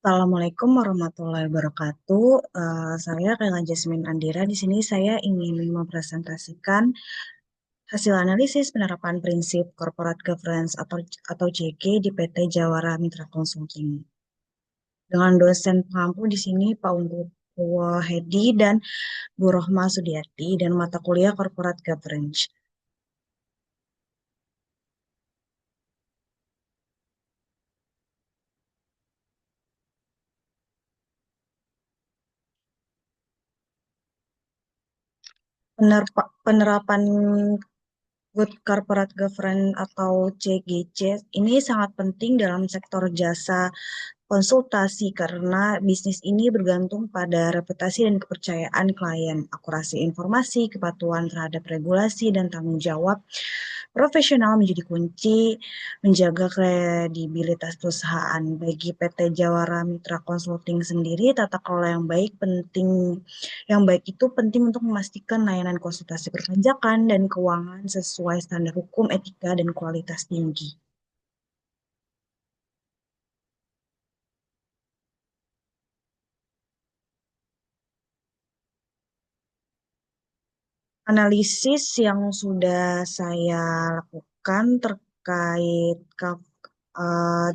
Assalamualaikum warahmatullahi wabarakatuh. Saya Kayla Jasmine Andira. Di sini saya ingin mempresentasikan hasil analisis penerapan prinsip corporate governance atau CG di PT Jawara Mitra Consulting. Dengan dosen pengampu di sini Pak Ungu Hedi dan Bu Rohma Sudiati dan mata kuliah corporate governance. Penerapan Good Corporate Governance atau CGC ini sangat penting dalam sektor jasa konsultasi karena bisnis ini bergantung pada reputasi dan kepercayaan klien, akurasi informasi, kepatuhan terhadap regulasi, dan tanggung jawab profesional menjadi kunci menjaga kredibilitas perusahaan. Bagi PT Jawara Mitra Consulting sendiri, tata kelola yang baik itu penting untuk memastikan layanan konsultasi perpajakan dan keuangan sesuai standar hukum, etika, dan kualitas tinggi. Analisis yang sudah saya lakukan terkait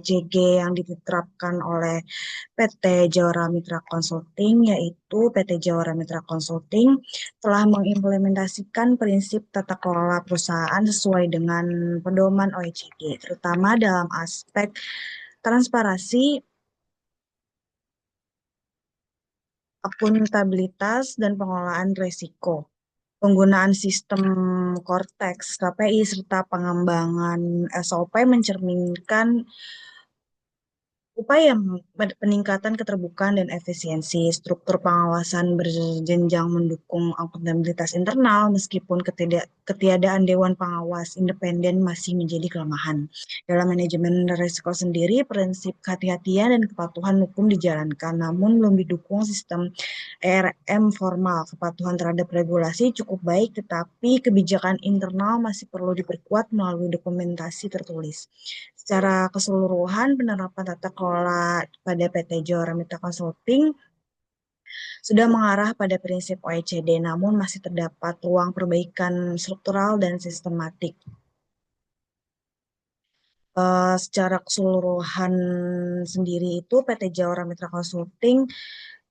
JG yang diterapkan oleh PT Jawara Mitra Consulting, yaitu PT Jawara Mitra Consulting telah mengimplementasikan prinsip tata kelola perusahaan sesuai dengan pedoman OECD, terutama dalam aspek transparansi, akuntabilitas, dan pengelolaan risiko. Penggunaan sistem Cortex, KPI, serta pengembangan SOP mencerminkan upaya peningkatan keterbukaan dan efisiensi. Struktur pengawasan berjenjang mendukung akuntabilitas internal, meskipun ketiadaan Dewan Pengawas Independen masih menjadi kelemahan. Dalam manajemen risiko sendiri, prinsip kehati-hatian dan kepatuhan hukum dijalankan, namun belum didukung sistem ERM formal. Kepatuhan terhadap regulasi cukup baik, tetapi kebijakan internal masih perlu diperkuat melalui dokumentasi tertulis. Secara keseluruhan, penerapan tata kelola pada PT Johara Mitra Consulting sudah mengarah pada prinsip OECD, namun masih terdapat ruang perbaikan struktural dan sistematik. Secara keseluruhan sendiri itu PT Jawara Mitra Consulting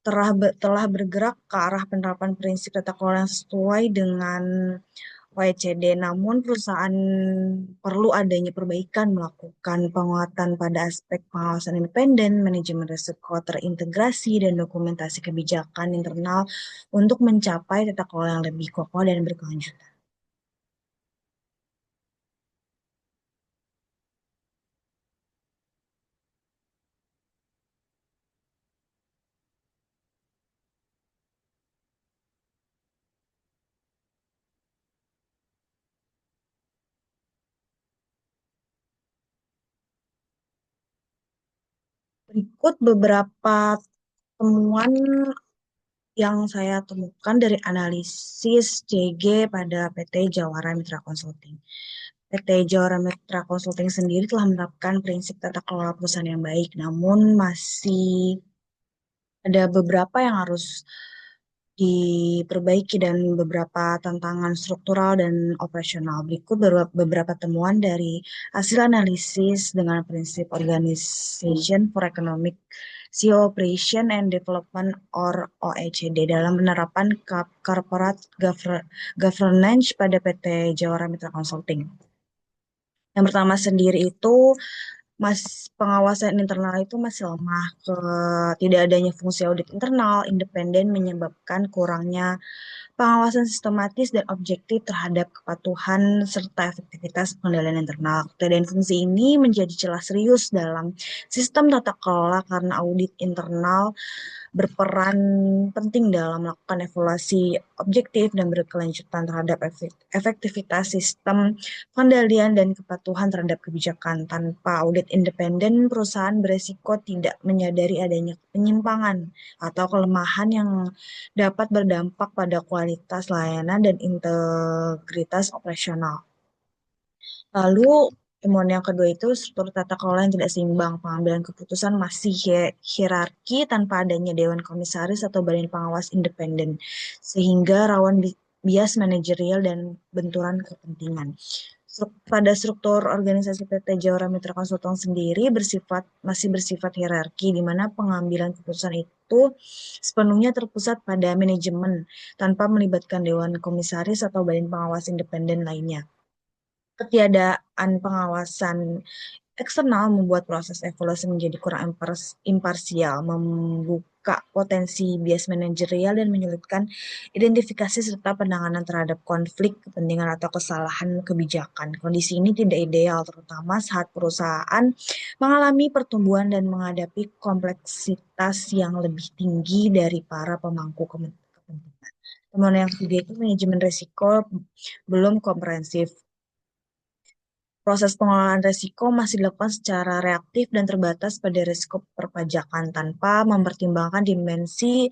telah bergerak ke arah penerapan prinsip tata kelola yang sesuai dengan OECD, namun perusahaan perlu adanya perbaikan, melakukan penguatan pada aspek pengawasan independen, manajemen risiko terintegrasi, dan dokumentasi kebijakan internal untuk mencapai tata kelola yang lebih kokoh dan berkelanjutan. Berikut beberapa temuan yang saya temukan dari analisis CG pada PT Jawara Mitra Consulting. PT Jawara Mitra Consulting sendiri telah menerapkan prinsip tata kelola perusahaan yang baik, namun masih ada beberapa yang harus diperbaiki dan beberapa tantangan struktural dan operasional. Berikut beberapa temuan dari hasil analisis dengan prinsip Organization for Economic Cooperation and Development or OECD dalam penerapan corporate governance pada PT Jawara Mitra Consulting. Yang pertama sendiri itu pengawasan internal itu masih lemah. Tidak adanya fungsi audit internal independen menyebabkan kurangnya pengawasan sistematis dan objektif terhadap kepatuhan serta efektivitas pengendalian internal. Ketiadaan fungsi ini menjadi celah serius dalam sistem tata kelola karena audit internal berperan penting dalam melakukan evaluasi objektif dan berkelanjutan terhadap efektivitas sistem pengendalian dan kepatuhan terhadap kebijakan. Tanpa audit independen, perusahaan beresiko tidak menyadari adanya penyimpangan atau kelemahan yang dapat berdampak pada kualitas layanan dan integritas operasional. Lalu Temuan yang kedua itu struktur tata kelola yang tidak seimbang. Pengambilan keputusan masih hierarki tanpa adanya dewan komisaris atau badan pengawas independen, sehingga rawan bias manajerial dan benturan kepentingan. Pada struktur organisasi PT Jawara Mitra Konsultan sendiri masih bersifat hierarki, di mana pengambilan keputusan itu sepenuhnya terpusat pada manajemen tanpa melibatkan dewan komisaris atau badan pengawas independen lainnya. Ketiadaan pengawasan eksternal membuat proses evaluasi menjadi kurang imparsial, membuka potensi bias manajerial dan menyulitkan identifikasi serta penanganan terhadap konflik kepentingan atau kesalahan kebijakan. Kondisi ini tidak ideal, terutama saat perusahaan mengalami pertumbuhan dan menghadapi kompleksitas yang lebih tinggi dari para pemangku kepentingan. Temuan yang ketiga itu manajemen risiko belum komprehensif. Proses pengelolaan risiko masih dilakukan secara reaktif dan terbatas pada risiko perpajakan tanpa mempertimbangkan dimensi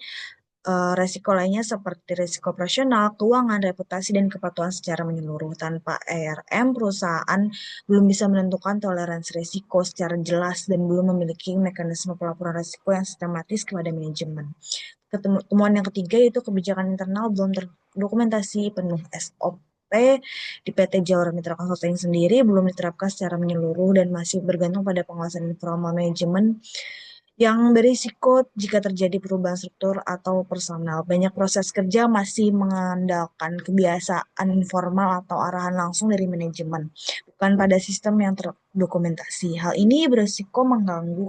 risiko lainnya seperti risiko operasional, keuangan, reputasi, dan kepatuhan secara menyeluruh. Tanpa ERM, perusahaan belum bisa menentukan toleransi risiko secara jelas dan belum memiliki mekanisme pelaporan risiko yang sistematis kepada manajemen. Temuan yang ketiga yaitu kebijakan internal belum terdokumentasi penuh. SOP di PT Jawara Mitra Consulting sendiri belum diterapkan secara menyeluruh dan masih bergantung pada pengawasan informal manajemen yang berisiko jika terjadi perubahan struktur atau personal. Banyak proses kerja masih mengandalkan kebiasaan informal atau arahan langsung dari manajemen, bukan pada sistem yang terdokumentasi. Hal ini berisiko mengganggu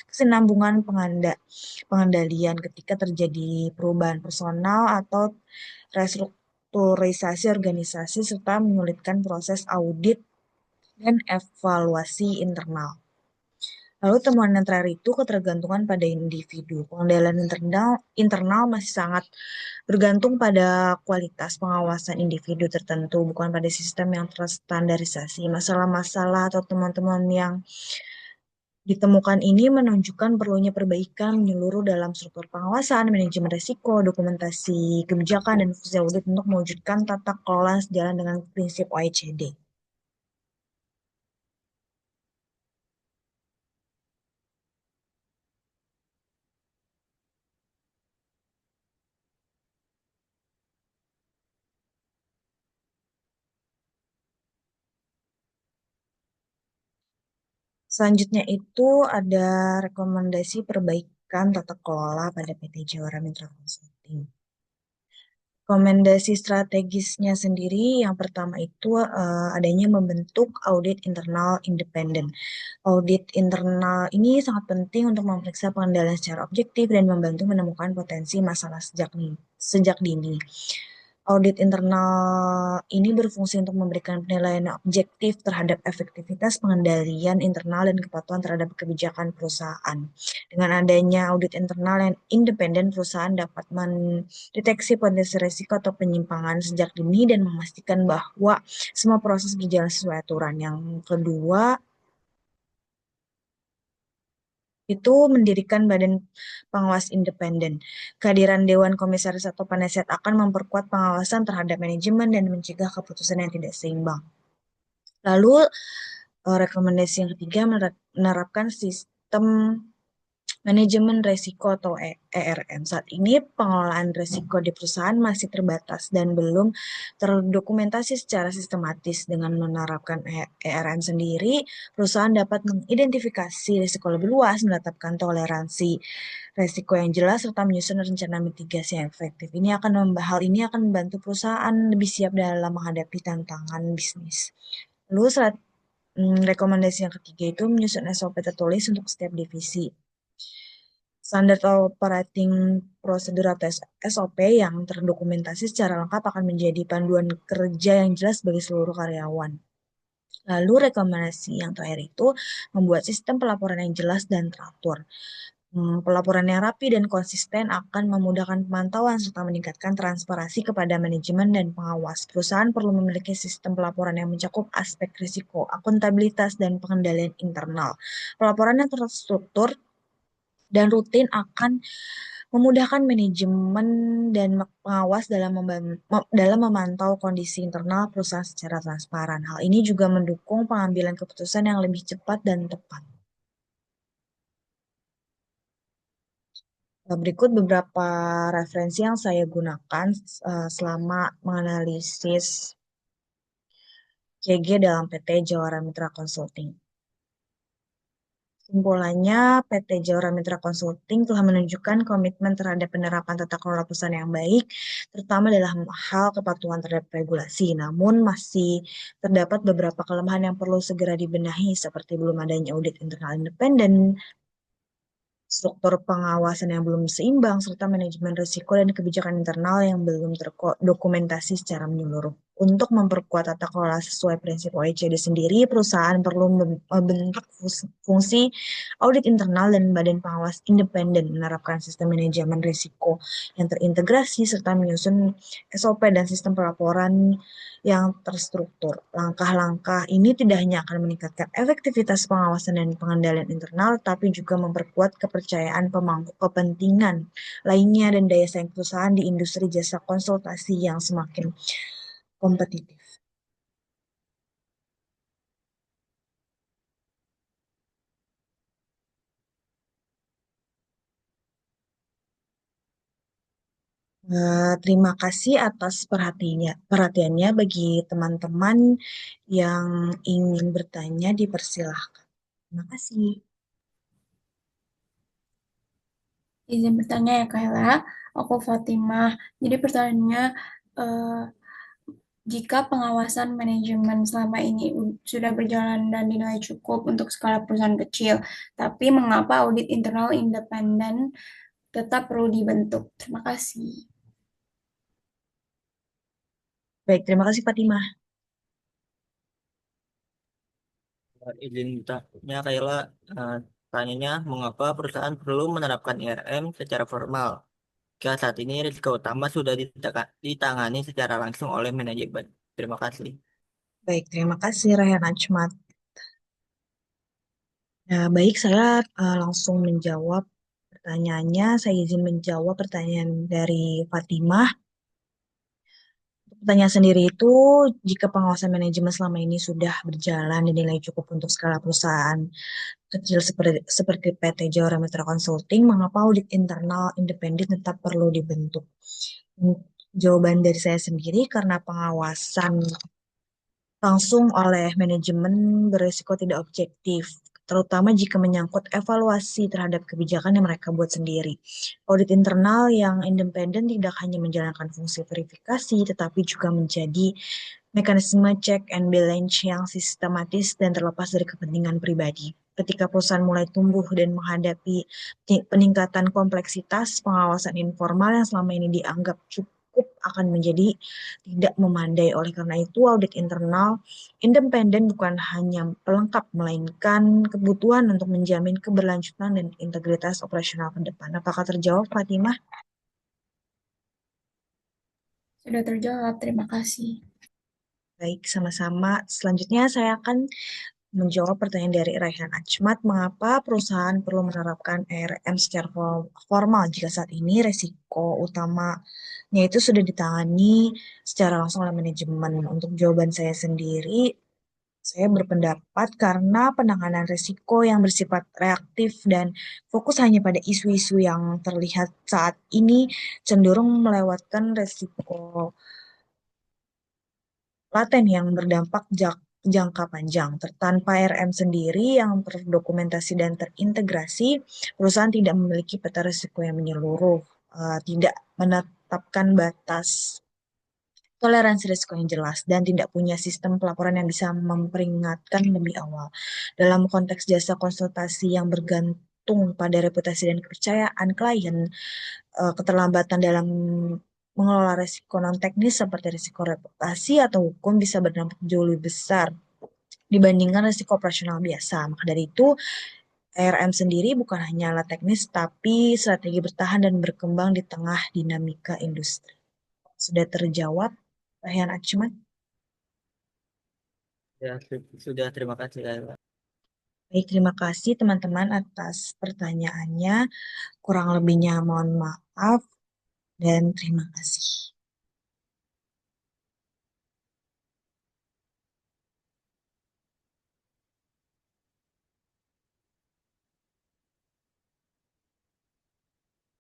kesinambungan pengendalian ketika terjadi perubahan personal atau restrukturisasi organisasi serta menyulitkan proses audit dan evaluasi internal. Lalu temuan yang terakhir itu ketergantungan pada individu. Pengendalian internal masih sangat bergantung pada kualitas pengawasan individu tertentu, bukan pada sistem yang terstandarisasi. Masalah-masalah atau temuan-temuan yang ditemukan ini menunjukkan perlunya perbaikan menyeluruh dalam struktur pengawasan, manajemen risiko, dokumentasi kebijakan, dan fungsi audit untuk mewujudkan tata kelola sejalan dengan prinsip OECD. Selanjutnya itu ada rekomendasi perbaikan tata kelola pada PT Jawara Mitra Consulting. Rekomendasi strategisnya sendiri yang pertama itu adanya membentuk audit internal independen. Audit internal ini sangat penting untuk memeriksa pengendalian secara objektif dan membantu menemukan potensi masalah sejak dini. Audit internal ini berfungsi untuk memberikan penilaian objektif terhadap efektivitas pengendalian internal dan kepatuhan terhadap kebijakan perusahaan. Dengan adanya audit internal yang independen, perusahaan dapat mendeteksi potensi risiko atau penyimpangan sejak dini dan memastikan bahwa semua proses berjalan sesuai aturan. Yang kedua, itu mendirikan badan pengawas independen. Kehadiran Dewan Komisaris atau Penasihat akan memperkuat pengawasan terhadap manajemen dan mencegah keputusan yang tidak seimbang. Lalu, rekomendasi yang ketiga menerapkan sistem manajemen risiko atau ERM. Saat ini pengelolaan risiko di perusahaan masih terbatas dan belum terdokumentasi secara sistematis. Dengan menerapkan ERM sendiri, perusahaan dapat mengidentifikasi risiko lebih luas, menetapkan toleransi risiko yang jelas, serta menyusun rencana mitigasi yang efektif. Hal ini akan membantu perusahaan lebih siap dalam menghadapi tantangan bisnis. Lalu rekomendasi yang ketiga itu menyusun SOP tertulis untuk setiap divisi. Standar Operating Procedure atau SOP yang terdokumentasi secara lengkap akan menjadi panduan kerja yang jelas bagi seluruh karyawan. Lalu rekomendasi yang terakhir itu membuat sistem pelaporan yang jelas dan teratur. Pelaporan yang rapi dan konsisten akan memudahkan pemantauan serta meningkatkan transparansi kepada manajemen dan pengawas. Perusahaan perlu memiliki sistem pelaporan yang mencakup aspek risiko, akuntabilitas, dan pengendalian internal. Pelaporan yang terstruktur dan rutin akan memudahkan manajemen dan pengawas dalam memantau kondisi internal perusahaan secara transparan. Hal ini juga mendukung pengambilan keputusan yang lebih cepat dan tepat. Berikut beberapa referensi yang saya gunakan selama menganalisis CG dalam PT Jawara Mitra Consulting. Simpulannya, PT Jawara Mitra Consulting telah menunjukkan komitmen terhadap penerapan tata kelola perusahaan yang baik, terutama dalam hal kepatuhan terhadap regulasi. Namun, masih terdapat beberapa kelemahan yang perlu segera dibenahi, seperti belum adanya audit internal independen, struktur pengawasan yang belum seimbang, serta manajemen risiko dan kebijakan internal yang belum terdokumentasi secara menyeluruh. Untuk memperkuat tata kelola sesuai prinsip OECD sendiri, perusahaan perlu membentuk fungsi audit internal dan badan pengawas independen, menerapkan sistem manajemen risiko yang terintegrasi, serta menyusun SOP dan sistem pelaporan yang terstruktur. Langkah-langkah ini tidak hanya akan meningkatkan efektivitas pengawasan dan pengendalian internal, tapi juga memperkuat kepercayaan pemangku kepentingan lainnya dan daya saing perusahaan di industri jasa konsultasi yang semakin kompetitif. Terima kasih atas perhatiannya bagi teman-teman yang ingin bertanya dipersilahkan. Terima kasih. Izin bertanya ya Kayla, aku Fatimah. Jadi pertanyaannya, eh, jika pengawasan manajemen selama ini sudah berjalan dan dinilai cukup untuk skala perusahaan kecil, tapi mengapa audit internal independen tetap perlu dibentuk? Terima kasih. Baik, terima kasih Fatimah. Izin tanya Kayla, eh, tanyanya mengapa perusahaan perlu menerapkan IRM secara formal? Jika saat ini risiko utama sudah ditangani secara langsung oleh manajemen. Terima kasih. Baik, terima kasih Rayhan Achmat. Nah, baik, saya langsung menjawab pertanyaannya. Saya izin menjawab pertanyaan dari Fatimah. Pertanyaan sendiri itu, jika pengawasan manajemen selama ini sudah berjalan dan dinilai cukup untuk skala perusahaan kecil seperti PT Jawara Mitra Consulting, mengapa audit internal independen tetap perlu dibentuk? Jawaban dari saya sendiri, karena pengawasan langsung oleh manajemen berisiko tidak objektif, terutama jika menyangkut evaluasi terhadap kebijakan yang mereka buat sendiri. Audit internal yang independen tidak hanya menjalankan fungsi verifikasi, tetapi juga menjadi mekanisme check and balance yang sistematis dan terlepas dari kepentingan pribadi. Ketika perusahaan mulai tumbuh dan menghadapi peningkatan kompleksitas, pengawasan informal yang selama ini dianggap cukup akan menjadi tidak memandai. Oleh karena itu, audit internal independen bukan hanya pelengkap, melainkan kebutuhan untuk menjamin keberlanjutan dan integritas operasional ke depan. Apakah terjawab, Fatimah? Sudah terjawab, terima kasih. Baik, sama-sama. Selanjutnya saya akan menjawab pertanyaan dari Raihan Achmat, mengapa perusahaan perlu menerapkan ERM secara formal jika saat ini resiko utamanya itu sudah ditangani secara langsung oleh manajemen. Untuk jawaban saya sendiri, saya berpendapat karena penanganan risiko yang bersifat reaktif dan fokus hanya pada isu-isu yang terlihat saat ini cenderung melewatkan risiko laten yang berdampak jangka panjang. Tanpa RM sendiri yang terdokumentasi dan terintegrasi, perusahaan tidak memiliki peta risiko yang menyeluruh, tidak menetapkan batas toleransi risiko yang jelas, dan tidak punya sistem pelaporan yang bisa memperingatkan lebih awal. Dalam konteks jasa konsultasi yang bergantung pada reputasi dan kepercayaan klien, keterlambatan dalam mengelola risiko non-teknis seperti risiko reputasi atau hukum bisa berdampak jauh lebih besar dibandingkan risiko operasional biasa. Maka dari itu, ARM sendiri bukan hanya alat teknis, tapi strategi bertahan dan berkembang di tengah dinamika industri. Sudah terjawab, Rayhan Achmat? Ya, sudah terima kasih Kayla. Baik, terima kasih teman-teman atas pertanyaannya. Kurang lebihnya mohon maaf dan terima kasih.